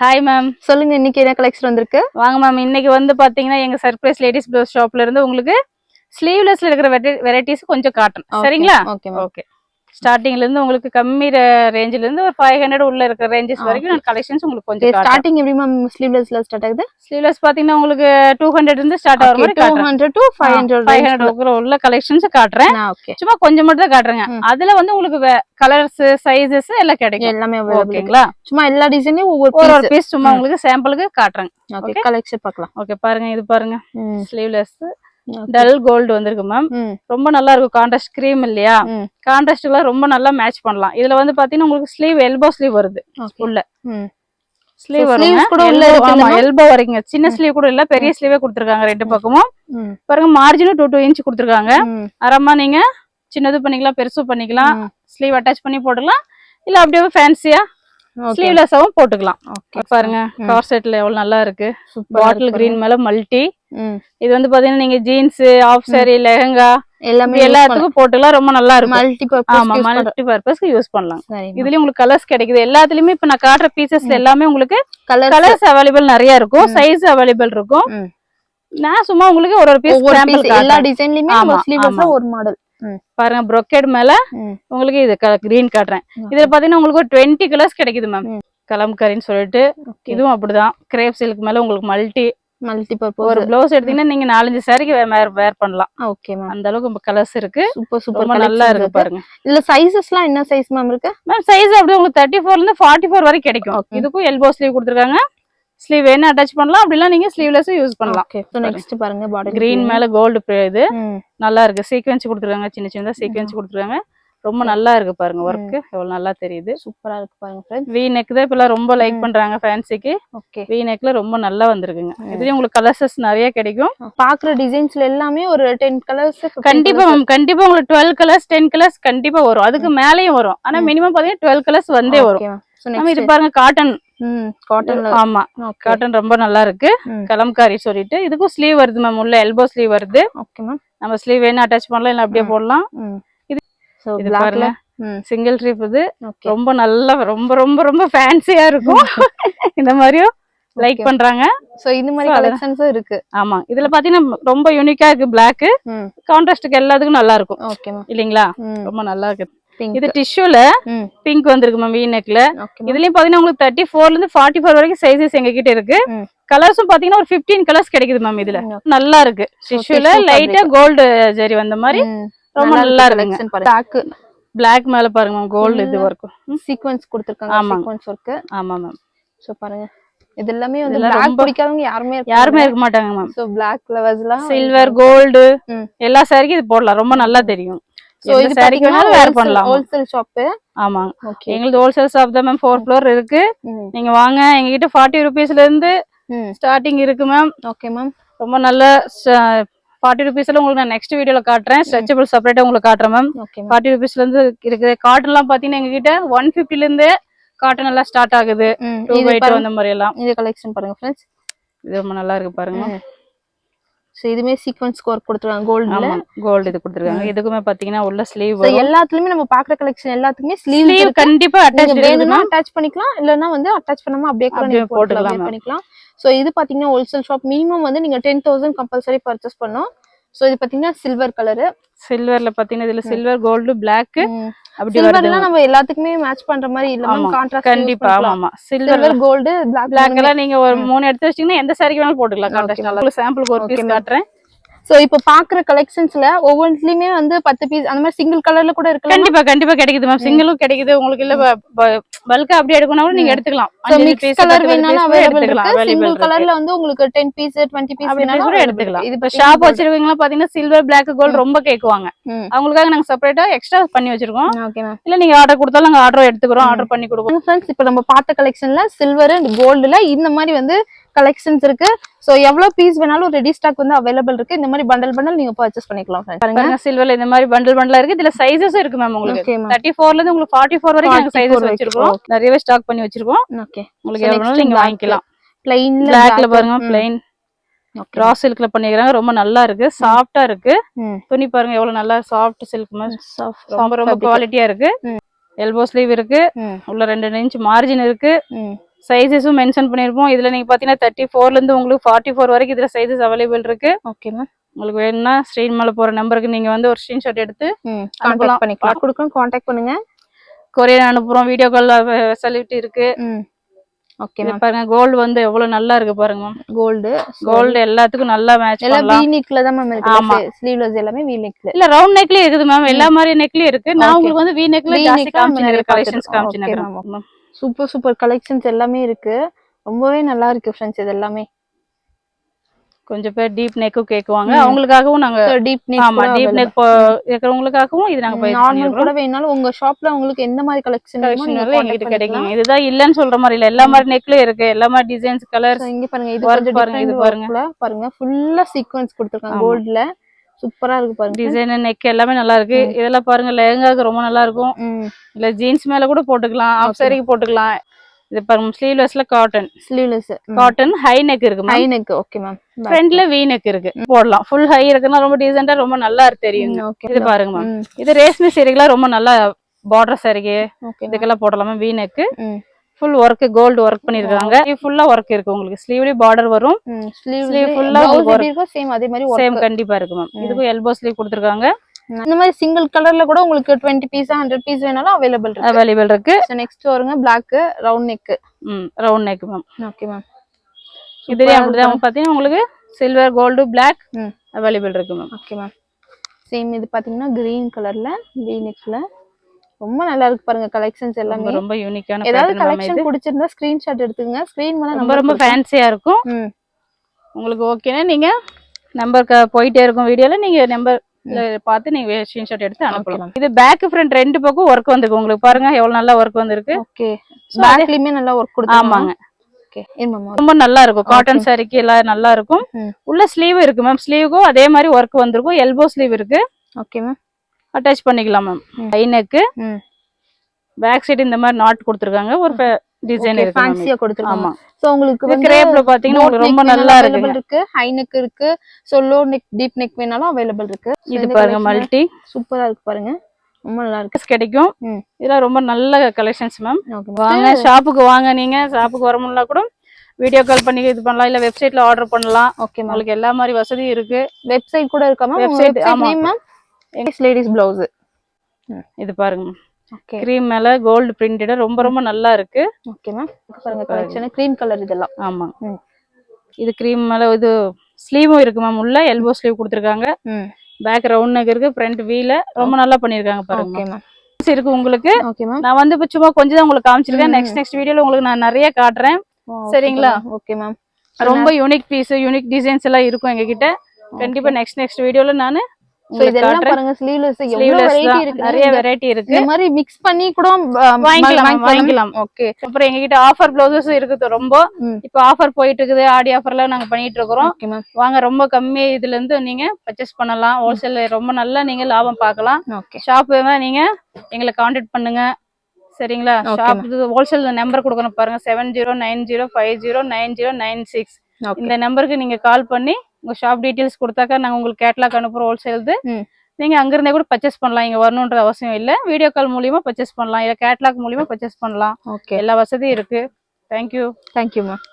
Hi ma'am, சொல்லுங்க இன்னைக்கு என்ன கலெக்ஷன் வந்திருக்கு? வாங்க மேம். இன்னைக்கு வந்து பாத்தீங்கன்னா எங்க சர்ப்ரைஸ் லேடிஸ் ப்ளவுஸ் ஷாப்ல இருந்து உங்களுக்கு ஸ்லீவ்லெஸ்ல இருக்கிற வெரைட்டிஸ் கொஞ்சம் காட்டன். சரிங்களா? ஓகே. ஸ்டார்டிங்ல இருந்து உங்களுக்கு கம்மி ரேஞ்சில இருந்து ஒரு 500 உள்ள இருக்கிற ரேஞ்சஸ் வரைக்கும் கலெக்ஷன்ஸ் உங்களுக்கு கொஞ்சம் காட்டன். ஸ்டார்டிங் எப்படி மேம் ஸ்லீவ்லெஸ்ல ஸ்டார்ட் ஆகுது? ஸ்லீவ்லெஸ் பாத்தீங்கன்னா உங்களுக்கு 200 இருந்து ஸ்டார்ட் ஆகுற மாதிரி 200 to 500 உள்ள கலெக்ஷன்ஸ் காட்டுறேன். சும்மா கொஞ்சம் மட்டும் தான் காட்டுறேங்க. அதுல வந்து உங்களுக்கு கலர்ஸ், சைஸஸ் எல்லாம் கிடைக்கும். எல்லாமே ஓகேங்களா? சும்மா எல்லா டிசைனையும் ஒவ்வொரு பீஸ் சும்மா உங்களுக்கு சாம்பிளுக்கு காட்டுறேன். ஓகே, கலெக்ஷன் பார்க்கலாம். ஓகே, பாருங்க. இது பாருங்க, ஸ்லீவ்லெஸ் டல் கோல்டு வந்திருக்கு மேம். ரொம்ப நல்லா இருக்கும். கான்ட்ராஸ்ட் கிரீம் இல்லையா? கான்ட்ராஸ்ட் எல்லாம் ரொம்ப நல்லா மேட்ச் பண்ணலாம். இதுல வந்து பாத்தீங்கன்னா உங்களுக்கு ஸ்லீவ் எல்போ ஸ்லீவ் வருது. உள்ள ஸ்லீவ் வரும், எல்போ வரைக்கும். சின்ன ஸ்லீவ் கூட இல்ல, பெரிய ஸ்லீவே கொடுத்துருக்காங்க ரெண்டு பக்கமும். பாருங்க, மார்ஜினும் 2 இன்ச் கொடுத்துருக்காங்க. அரமா நீங்க சின்னது பண்ணிக்கலாம், பெருசு பண்ணிக்கலாம். ஸ்லீவ் அட்டாச் பண்ணி போட்டுக்கலாம், இல்ல அப்படியே ஃபேன்சியா ஸ்லீவ்லெஸ்ஸாவும் போட்டுக்கலாம். பாருங்க, கார் செட்ல எவ்வளவு நல்லா இருக்கு. பாட்டில் கிரீன் மேல மல்டி. இது வந்து பாத்தீங்கன்னா நீங்க ஜீன்ஸ், ஆஃப் சாரி, லெஹங்கா எல்லாத்துக்கும் போட்டுக்கலாம். ரொம்ப நல்லா இருக்கும். மல்டி பர்பஸ்க்கு யூஸ் பண்ணலாம். இதுலயும் உங்களுக்கு கலர்ஸ் கிடைக்குது. எல்லாத்துலயுமே இப்ப நான் காட்டுற பீசஸ்ல எல்லாமே உங்களுக்கு கலர்ஸ் அவைலபிள் நிறைய இருக்கும். சைஸ் அவைலபிள் இருக்கும். நான் சும்மா உங்களுக்கு ஒரு பீஸ் சாம்பிள் எல்லா டிசைன்லயுமே ஸ்லீவ்லெஸ்ஸா ஒரு மாடல் பாருங்க. ப்ரோக்கேட் மேல உங்களுக்கு இது கிரீன் காட்டுறேன். இதுல பாத்தீங்கன்னா உங்களுக்கு ஒரு 20 கலர்ஸ் கிடைக்குது மேம். கலம்கரின்னு சொல்லிட்டு இதுவும் அப்படிதான். கிரேப் சில்க் மேல உங்களுக்கு மல்டி பர்பஸ். ஒரு ப்ளவுஸ் எடுத்தீங்கன்னா நீங்க 4-5 சாரிக்கு வேர் பண்ணலாம். ஓகே மேம், அந்த அளவுக்கு கலர்ஸ் இருக்கு. சூப்பர் நல்லா இருக்கு பாருங்க. இல்ல சைஸஸ்லாம் என்ன சைஸ் மேம் இருக்கு? மேம் சைஸ் அப்படியே உங்களுக்கு 34 இருந்து 44 வரைக்கும் கிடைக்கும். இதுக்கும் எல்போ ஸ்லீவ் கொடுத்துருக்காங்க. ஸ்லீவ் வேணா அட்டாச் பண்ணலாம், அப்படிலாம் நீங்க ஸ்லீவ்லெஸ் யூஸ் பண்ணலாம். நெக்ஸ்ட் பாருங்க, பாடி கிரீன் மேல கோல்டு இது நல்லா இருக்கு. சீக்வென்ஸ் கொடுத்துருக்காங்க, சின்ன சின்னதா சீக்வென்ஸ் கொடுத்துருக்காங்க. ரொம்ப நல்லா இருக்கு பாருங்க. ஒர்க் எவ்வளவு நல்லா தெரியுது. சூப்பரா இருக்கு பாருங்க ஃப்ரெண்ட்ஸ். வி நெக் தான் இப்ப ரொம்ப லைக் பண்றாங்க ஃபேன்சிக்கு. ஓகே, வி நெக்ல ரொம்ப நல்லா வந்திருக்குங்க. இதுலயும் உங்களுக்கு கலர்ஸ் நிறைய கிடைக்கும். பாக்குற டிசைன்ஸ்ல எல்லாமே ஒரு 10 கலர்ஸ் கண்டிப்பா மேம். கண்டிப்பா உங்களுக்கு 12 கலர்ஸ் 10 கலர்ஸ் கண்டிப்பா வரும். அதுக்கு மேலயும் வரும். ஆனா மினிமம் பாத்தீங்கன்னா 12 கலர்ஸ் வந்தே வரும். இது பாருங்க, காட்டன். ஆமா, காட்டன் ரொம்ப நல்லா இருக்கு. கலம்காரி சொல்லிட்டு இதுக்கும் ஸ்லீவ் வருது மேம். உள்ள எல்போ ஸ்லீவ் வருது. நம்ம ஸ்லீவ் வேணா அட்டாச் பண்ணலாம், இல்ல அப்படியே போடலாம். இது பாருங்க, சிங்கிள் ட்ரிப். இது ரொம்ப நல்லா ரொம்ப ரொம்ப ரொம்ப ஃபேன்சியா இருக்கும். இந்த மாதிரியும் லைக் பண்றாங்க. சோ இந்த மாதிரி கலெக்ஷன்ஸும் இருக்கு. ஆமா, இதுல பாத்தீங்கன்னா ரொம்ப யூனிக்கா இருக்கு. பிளாக் கான்ட்ராஸ்டுக்கு எல்லாத்துக்கும் நல்லா இருக்கும் இல்லீங்களா? ரொம்ப நல்லா இருக்கு. இது டிஷ்யூல பிங்க் வந்திருக்கு மேம், வி நெக்ல. இதுலயும் பாத்தீங்கன்னா உங்களுக்கு 34 இருந்து 44 வரைக்கும் சைஸஸ் எங்க கிட்ட இருக்கு. கலர்ஸும் பாத்தீங்கன்னா ஒரு 15 கலர்ஸ் கிடைக்குது மேம். இதுல நல்லா இருக்கு. டிஷ்யூல லைட்டா கோல்டு ஜெரி வந்த மாதிரி ரொம்ப நல்லா இருக்கு. பிளாக் மேல பாருங்க மேம், கோல்டு இது வர்க் சீக்வென்ஸ் கொடுத்திருக்காங்க. Sequence work. ஆமா மேம். சோ பாருங்க, இது எல்லாமே வந்து பிளாக் பிடிக்காதவங்க யாருமே இருக்க மாட்டாங்க மேம். சோ பிளாக் லவர்ஸ்லாம் சில்வர், கோல்டு எல்லா சாரிக்கும் இது போடலாம். ரொம்ப நல்லா தெரியும். சோ இது சாரிக்கு வேணாலும் வேர் பண்ணலாம். Wholesale shop. ஆமா, எங்களுது ஹோல்சேல் ஷாப் தான் மேம். 4 ஃப்ளோர் இருக்கு. நீங்க வாங்க, எங்க கிட்ட 40 ரூபீஸ்ல இருந்து ஸ்டார்டிங் இருக்கு மேம். ஓகே மேம், ரொம்ப நல்ல 40 ரூபீஸ்ல உங்களுக்கு நான் நெக்ஸ்ட் வீடியோல காட்டுறேன். ஸ்ட்ரெச்சபிள் செப்பரேட்டா உங்களுக்கு காட்டுறேன் மேம். 40 ரூபீஸ்ல இருந்து இருக்குது. காட்டன் எல்லாம் பாத்தீங்கன்னா எங்க கிட்ட 150ல இருந்து காட்டன் எல்லாம் ஸ்டார்ட் ஆகுது. 2x2 அந்த மாதிரி எல்லாம். இந்த கலெக்ஷன் பாருங்க ஃப்ரெண்ட்ஸ், இது ரொம்ப நல்லா இருக்கு பாருங்க. சோ இதுமே சீக்வென்ஸ் கோர் கொடுத்துருக்காங்க. கோல்ட்ல கோல்ட் இது கொடுத்துருக்காங்க. இதுக்குமே பாத்தீங்கன்னா உள்ள ஸ்லீவ் வரும். எல்லாத்துலயுமே நம்ம பாக்குற கலெக்ஷன் எல்லாத்துக்குமே ஸ்லீவ் கண்டிப்பா அட்டாச் வேணும்னா அட்டாச் பண்ணிக்கலாம், இல்லனா வந்து அட்டாச் பண்ணாம அப்படியே போட்டுக்கலாம் பண்ணிக்கலாம். சோ இது பாத்தீங்கன்னா ஹோல்சேல் ஷாப். மினிமம் வந்து நீங்க 10,000 கம்பல்சரி பர்ச்சேஸ் பண்ணனும். சோ இது பாத்தீங்கன்னா சில்வர் கலர். சில்வர்ல பாத்தீங்கன்னா இதுல சில்வர், கோல்டு, பிளாக் அப்படி சில்வர்ல நம்ம எல்லாத்துக்குமே மேட்ச் பண்ற மாதிரி இல்ல மேம். கான்ட்ராஸ்ட் கண்டிப்பா. ஆமா, சில்வர், கோல்டு, பிளாக் எல்லாம் நீங்க ஒரு 3 எடுத்து வச்சீங்கன்னா எந்த சாரிக்கு வேணாலும் போட்டுக்கலாம். கான்ட்ராஸ்ட் நல்லா. சாம்பிளுக்கு ஒரு பீஸ் காட்டுறேன். சோ இப்ப பாக்குற கலெக்ஷன்ஸ்ல ஒவ்வொன்றுலயுமே வந்து 10 பீஸ் அந்த மாதிரி சிங்கிள் கலர்ல கூட இருக்கு. கண்டிப்பா கிடைக்குது மேம். சிங்கிளும் கிடைக்குது உங்களுக்கு. இல்ல பல்கா அப்படியே எடுக்கணும் கூட நீங்க எடுத்துக்கலாம். மிக்ஸ் கலர் வேணாலும் அவைலபிள் இருக்கு. சிங்கிள் கலர்ல வந்து உங்களுக்கு 10 பீஸ் 20 பீஸ் வேணாலும் கூட எடுத்துக்கலாம். இது இப்ப ஷாப் வச்சிருக்கீங்களா பாத்தீங்கன்னா சில்வர், பிளாக், கோல்ட் ரொம்ப கேக்குவாங்க. அவங்களுக்காக நாங்க செப்பரேட்டா எக்ஸ்ட்ரா பண்ணி வச்சிருக்கோம். இல்ல நீங்க ஆர்டர் கொடுத்தாலும் நாங்க ஆர்டர் எடுத்துக்கிறோம். ஆர்டர் பண்ணி கொடுப்போம். ஃப்ரெண்ட்ஸ், இப்ப நம்ம பார்த்த கலெக்ஷன்ல சில்வர் அண்ட் கோல்டுல இந்த மாதிரி வந்து கலெக்ஷன்ஸ் இருக்கு. சோ எவ்வளவு பீஸ் வேணாலும் ரெடி ஸ்டாக் வந்து அவைலபிள் இருக்கு. இந்த மாதிரி பண்டல் நீங்க பர்ச்சேஸ் பண்ணிக்கலாம். பாருங்க, சில்வர்ல இந்த மாதிரி பண்டலா இருக்கு. இதுல சைஸஸ் இருக்கு மேம். உங்களுக்கு 34ல இருந்து உங்களுக்கு 44 வரைக்கும் நாங்க சைஸஸ் வச்சிருக்கோம். நிறையவே ஸ்டாக் பண்ணி வச்சிருக்கோம். ஓகே, உங்களுக்கு எவ்வளவு நீங்க வாங்கிக்கலாம். ப்ளைன்ல பிளாக்ல பாருங்க, ப்ளைன் ரா சில்க்ல பண்ணிக்கிறாங்க. ரொம்ப நல்லா இருக்கு, சாஃப்ட்டா இருக்கு. துணி பாருங்க எவ்வளவு நல்லா சாஃப்ட் சில்க் மாதிரி ரொம்ப ரொம்ப குவாலிட்டியா இருக்கு. எல்போ ஸ்லீவ் இருக்கு. உள்ள 2 இன்ச் மார்ஜின் இருக்கு. சைஸஸும் மென்ஷன் பண்ணிருப்போம். இதுல நீங்க பாத்தீங்கன்னா 34ல இருந்து உங்களுக்கு 44 வரைக்கும் இதுல சைஸஸ் அவைலபிள் இருக்கு. Okay ma'am. உங்களுக்கு வேணும்னா ஸ்க்ரீன் மேல போற நம்பருக்கு நீங்க வந்து ஒரு ஸ்கிரீன்ஷாட் எடுத்து கான்டாக்ட் பண்ணிக்கலாம். கொடுக்கணும் கான்டாக்ட் பண்ணுங்க. கொரியர் அனுப்புறோம். வீடியோ கால் ஃபெசிலிட்டி இருக்கு. Okay ma'am. பாருங்க கோல்ட் வந்து எவ்வளவு நல்லா இருக்கு பாருங்க மேம். கோல்ட் எல்லாத்துக்கும் நல்லா மேட்ச் பண்ணலாம். எல்லாம் V neckல தான் மேம் இருக்கு. ஸ்லீவ்லெஸ் எல்லாமே V neckல. இல்ல ரவுண்ட் நெக்லயே இருக்குது மேம். எல்லா மாதிரி நெக்லயும் இருக்கு. நான் உங்களுக்கு வந்து V neckல ஜாஸ்தி காமிச்சினேன் கலெக்ஷன்ஸ் காமிச்சினேன். சூப்பர் கலெக்ஷன்ஸ் எல்லாமே இருக்கு. ரொம்பவே நல்லா இருக்கு फ्रेंड्स இது எல்லாமே. கொஞ்சம் பேர் டீப் நெக்கும் கேக்குவாங்க. அவங்களுக்காகவும் நாங்க டீப் நெக் இருக்கிறவங்களுக்காகவும் இது நாங்க நார்மல் கூட வேணாலும் உங்க ஷாப்ல உங்களுக்கு எந்த மாதிரி கலெக்ஷன் எங்ககிட்ட கிடைக்கும். இதுதான் இல்லன்னு சொல்ற மாதிரி இல்ல. எல்லா மாதிரி நெக்லயும் இருக்கு. எல்லா மாதிரி டிசைன்ஸ் கலர்ஸ். இங்க பாருங்க இது கொஞ்சம் டிஃபரண்ட். இது பாருங்க ஃபுல்லா சீக்வென்ஸ் கொடுத்திருக்காங்க கோல்ட்ல. சூப்பரா இருக்கு பாருங்க. டிசைன் நெக் எல்லாமே நல்லா இருக்கு. இதெல்லாம் பாருங்க லெஹங்காக்கு ரொம்ப நல்லா இருக்கும். இல்ல ஜீன்ஸ் மேல கூட போட்டுக்கலாம். ஆஃப் சாரிக்கு போட்டுக்கலாம். இது பாருங்க ஸ்லீவ்லெஸ்ல காட்டன் ஹை நெக் இருக்கு ma'am. High neck okay ma'am. ஃப்ரண்ட்ல V நெக் இருக்கு. போடலாம். ஃபுல் ஹை இருக்குன்னா ரொம்ப டீசென்ட்டா ரொம்ப நல்லா தெரியும். இது பாருங்க மேம். இது ரேஷ்மி சாரிக்குலாம் ரொம்ப நல்லா பார்டர் சாரிக்கு இதுக்கெல்லாம் போடலாம் ma'am. V neck full work gold work பண்ணிருக்காங்க. இது ஃபுல்லா வர்க் இருக்கு. உங்களுக்கு ஸ்லீவ்லயே பார்டர் வரும். ஸ்லீவ் ஃபுல்லா வர்க் சேம் அதே மாதிரி சேம் கண்டிப்பா இருக்கு மேம். இதுக்கு எல்போ ஸ்லீவ் கொடுத்திருக்காங்க. இந்த மாதிரி சிங்கிள் கலர்ல கூட உங்களுக்கு 20 பீஸ் 100 பீஸ் வேணாலும் அவைலபிள் இருக்கு. நெக்ஸ்ட் வருங்க Black round neck. Round neck ma'am. Okay ma'am. இதுலயே அப்படிதான் பாத்தீங்கன்னா உங்களுக்கு சில்வர் கோல்ட் Black அவைலபிள் இருக்கு மேம். Okay ma'am. சேம் இது பாத்தீங்கன்னா கிரீன் கலர்ல V நெக்ல ரொம்ப நல்லா இருக்கு பாருங்க கலெக்ஷன்ஸ் எல்லாமே. ரொம்ப யூனிக்கான ஏதாவது கலெக்ஷன் பிடிச்சிருந்தா ஸ்கிரீன்ஷாட் எடுத்துங்க. ஸ்கிரீன் மேல ரொம்ப ஃபேன்சியா இருக்கும். உங்களுக்கு ஓகேனா நீங்க நம்பருக்கு போயிட்டே இருக்கும் வீடியோல நீங்க நம்பர் பார்த்து நீங்க ஸ்கிரீன்ஷாட் எடுத்து அனுப்பலாம். இது பேக் ஃப்ரண்ட் ரெண்டு பக்கம் வர்க் வந்திருக்கு. உங்களுக்கு பாருங்க எவ்வளவு நல்லா வர்க் வந்திருக்கு. ஓகே பேக்லயுமே நல்லா வர்க் கொடுத்திருக்காங்க. ஆமாங்க. ஓகே ரொம்ப நல்லா இருக்கும். காட்டன் சாரிக்கு எல்லாம் நல்லா இருக்கும். உள்ள ஸ்லீவ் இருக்கு மேம். ஸ்லீவுக்கும் அதே மாதிரி வர்க் வந்திருக்கும். எல்போ ஸ்லீவ் இருக்கு. Okay ma'am. அட்டாச் பண்ணிக்கலாம் ma'am. High neck back side இந்த மாதிரி நாட் கொடுத்திருக்காங்க. ஒரு டிசைன் இருக்கு ஃபேன்சியா கொடுத்திருக்காங்க. ஆமா. சோ உங்களுக்கு வந்து கிரேப்ல பாத்தீங்கன்னா ரொம்ப நல்லா இருக்கு. ஹை நெக் இருக்கு. So low neck deep neck வேணாலும் அவைலபிள் இருக்கு. இது பாருங்க மல்டி சூப்பரா இருக்கு பாருங்க. ரொம்ப நல்லா இருக்கு. கிடைக்கும். இதெல்லாம் ரொம்ப நல்ல கலெக்ஷன்ஸ் மேம். வாங்க ஷாப்புக்கு வாங்க. நீங்க ஷாப்புக்கு வர முடியல கூட வீடியோ கால் பண்ணி இது பண்ணலாம். இல்ல வெப்சைட்ல ஆர்டர் பண்ணலாம். Okay ma'am. உங்களுக்கு எல்லா மாதிரி வசதியும் இருக்கு. வெப்சைட் கூட இருக்கா மேம்? வெப்சைட் ஆமா மேம். Ladies blouse. இது பாருங்க மேம். ஓகே. கிரீம் மேல கோல்ட் பிரிண்டட் ரொம்ப ரொம்ப நல்லா இருக்கு. Okay ma'am. பாருங்க கலெக்ஷன் கிரீம் கலர் இதெல்லாம். ஆமா. இது கிரீம் மேல இது ஸ்லீவும் இருக்கு மேம். உள்ள எல்போ ஸ்லீவ் கொடுத்திருக்காங்க. பேக் ரவுண்ட் நெக் இருக்கு. ஃப்ரண்ட் வீல ரொம்ப நல்லா பண்ணிருக்காங்க பாருங்க. Okay ma'am. இருக்கு உங்களுக்கு. Okay ma'am. நான் வந்து சும்மா கொஞ்சம் தான் உங்களுக்கு காமிச்சிருக்கேன். நெக்ஸ்ட் வீடியோல உங்களுக்கு நான் நிறைய காட்டுறேன். சரிங்களா? Okay ma'am. ரொம்ப யூனிக் பீஸ் யூனிக் டிசைன்ஸ் எல்லாம் இருக்கும் எங்க கிட்ட. கண்டிப்பா நெக்ஸ்ட் வீடியோல நானு சோ இதெல்லாம் பாருங்க ஸ்லீவ்லெஸ் எவ்வளவு வெரைட்டி இருக்கு. நிறைய வெரைட்டி இருக்கு. இந்த மாதிரி mix பண்ணி கூட வாங்கிக்கலாம். ஓகே. அப்புறம் எங்க கிட்ட ஆஃபர் ப்ளவுசஸ் இருக்கு ரொம்ப. இப்போ ஆஃபர் போயிட்டு இருக்குது. ஆடி ஆஃபர்ல நாங்க பண்ணிட்டு இருக்கோம். வாங்க ரொம்ப கம்மி இதுல இருந்து நீங்க பர்ச்சேஸ் பண்ணலாம். ஹோல்சேல் ரொம்ப நல்லா நீங்க லாபம் பார்க்கலாம். ஷாப் வேணா நீங்க எங்களை கான்டாக்ட் பண்ணுங்க. சரிங்களா? ஷாப் ஹோல்சேல் நம்பர் கொடுக்கணும் பாருங்க 7090509096. இந்த நம்பருக்கு நீங்க கால் பண்ணி உங்க ஷாப் டீடைல்ஸ் கொடுத்தாக்கா நாங்க உங்களுக்கு கேட்டலாக் அனுப்புறோம் ஹோல்சேல்து. நீங்க அங்க இருந்தே கூட பர்ச்சேஸ் பண்ணலாம். இங்க வரணும்ன்ற அவசியம் இல்ல. வீடியோ கால் மூலியமா பர்ச்சேஸ் பண்ணலாம். இல்ல கேட்டலாக் மூலியமா பர்ச்சேஸ் பண்ணலாம். எல்லா வசதியும் இருக்கு. தேங்க்யூ. Thank you ma'am.